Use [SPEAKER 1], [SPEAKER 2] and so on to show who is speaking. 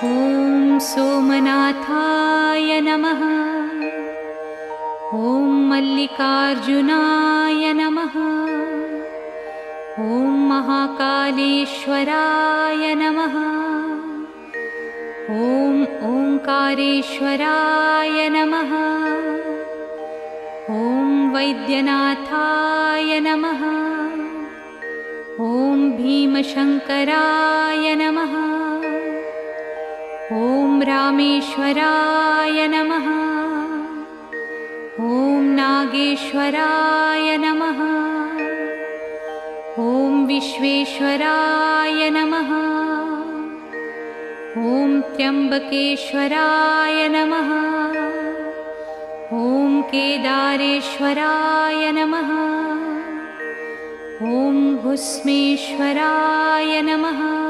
[SPEAKER 1] ॐ सोमनाथाय नमः। ॐ मल्लिकार्जुनाय नमः। ॐ महाकालेश्वराय नमः। ॐ ओंकारेश्वराय नमः। ॐ वैद्यनाथाय नमः। ॐ भीमशंकराय नमः। ॐ रामेश्वराय नमः। ॐ नागेश्वराय नमः। ॐ विश्वेश्वराय नमः। ॐ त्र्यंबकेश्वराय नमः। ॐ केदारेश्वराय नमः। ॐ भुस्मेश्वराय नमः।